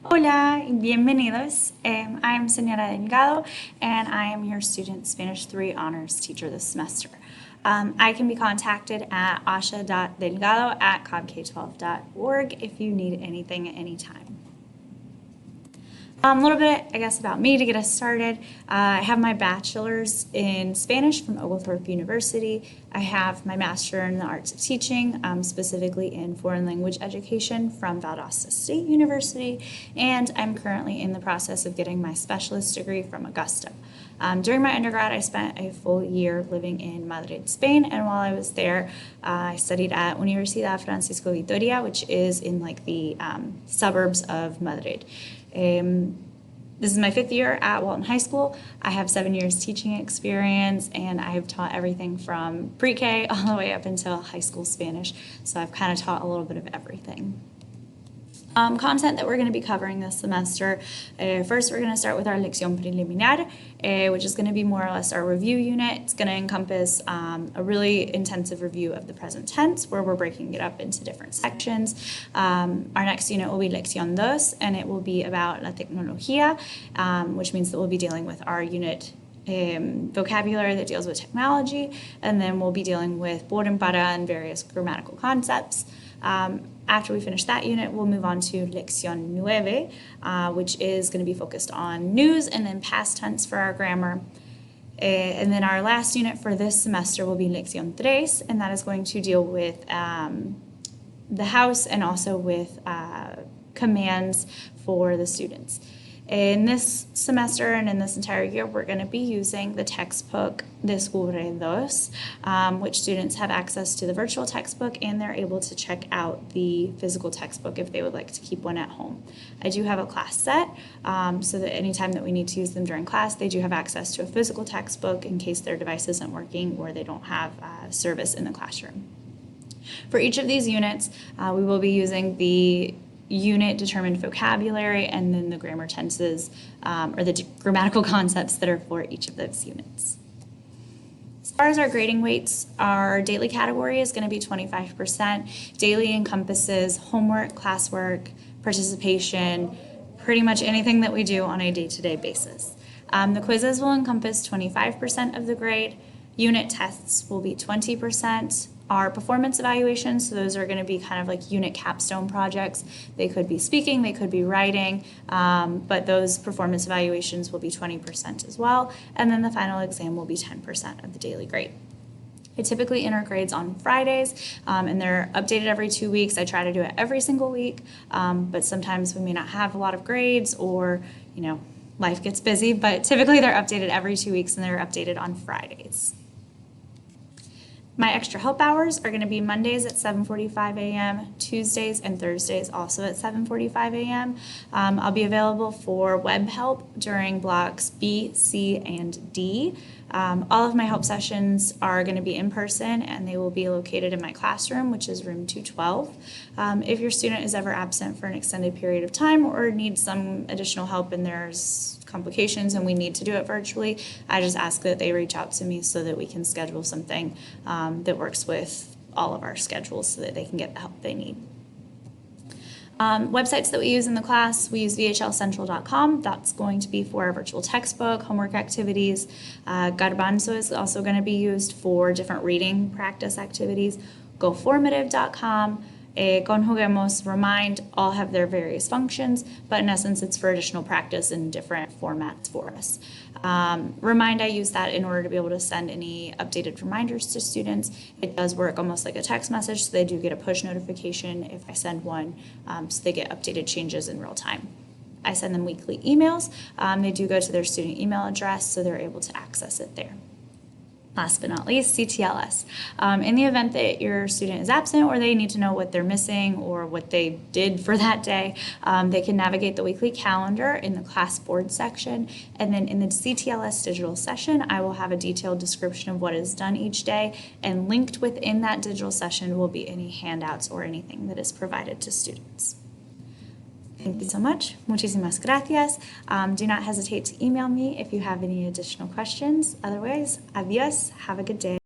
Hola, bienvenidos. I'm Señora Delgado, and I am your Student Spanish 3 Honors Teacher this semester. I can be contacted at asha.delgado@cobk12.org if you need anything at any time. A little bit, I guess, about me to get us started. I have my bachelor's in Spanish from Oglethorpe University. I have my master in the arts of teaching, specifically in foreign language education from Valdosta State University, and I'm currently in the process of getting my specialist degree from Augusta. During my undergrad, I spent a full year living in Madrid, Spain, and while I was there, I studied at Universidad Francisco Vitoria, which is in like the suburbs of Madrid. This is my 5th year at Walton High School. I have 7 years teaching experience, and I have taught everything from pre-K all the way up until high school Spanish, so I've kind of taught a little bit of everything. Content that we're going to be covering this semester. First, we're going to start with our lección preliminar, which is going to be more or less our review unit. It's going to encompass a really intensive review of the present tense, where we're breaking it up into different sections. Our next unit will be lección 2, and it will be about la tecnología, which means that we'll be dealing with our unit vocabulary that deals with technology, and then we'll be dealing with por and para and various grammatical concepts. After we finish that unit, we'll move on to lección 9, which is going to be focused on news and then past tense for our grammar. And then our last unit for this semester will be lección 3, and that is going to deal with the house and also with commands for the students. In this semester and in this entire year, we're going to be using the textbook Descubre Dos, which students have access to the virtual textbook, and they're able to check out the physical textbook if they would like to keep one at home. I do have a class set, so that anytime that we need to use them during class, they do have access to a physical textbook in case their device isn't working or they don't have service in the classroom. For each of these units, we will be using the unit determined vocabulary and then the grammar tenses or the grammatical concepts that are for each of those units. As far as our grading weights, our daily category is going to be 25%. Daily encompasses homework, classwork, participation, pretty much anything that we do on a day-to-day basis. The quizzes will encompass 25% of the grade. Unit tests will be 20%. Our performance evaluations, so those are going to be kind of like unit capstone projects. They could be speaking, they could be writing, but those performance evaluations will be 20% as well. And then the final exam will be 10% of the daily grade. I typically enter grades on Fridays, and they're updated every 2 weeks. I try to do it every single week, but sometimes we may not have a lot of grades or, life gets busy, but typically they're updated every 2 weeks and they're updated on Fridays. My extra help hours are going to be Mondays at 7:45 a.m., Tuesdays and Thursdays also at 7:45 a.m. I'll be available for web help during blocks B, C, and D. All of my help sessions are going to be in person, and they will be located in my classroom, which is room 212. If your student is ever absent for an extended period of time or needs some additional help and there's complications and we need to do it virtually, I just ask that they reach out to me so that we can schedule something that works with all of our schedules so that they can get the help they need. Websites that we use in the class, we use vhlcentral.com. That's going to be for our virtual textbook, homework activities. Garbanzo is also going to be used for different reading practice activities. GoFormative.com. Conjuguemos, Remind, all have their various functions, but in essence it's for additional practice in different formats for us. Remind, I use that in order to be able to send any updated reminders to students. It does work almost like a text message, so they do get a push notification if I send one, so they get updated changes in real time. I send them weekly emails. They do go to their student email address, so they're able to access it there. Last but not least, CTLS. In the event that your student is absent or they need to know what they're missing or what they did for that day, they can navigate the weekly calendar in the class board section. And then in the CTLS digital session, I will have a detailed description of what is done each day, and linked within that digital session will be any handouts or anything that is provided to students. Thank you so much. Muchísimas gracias. Do not hesitate to email me if you have any additional questions. Otherwise, adios. Have a good day.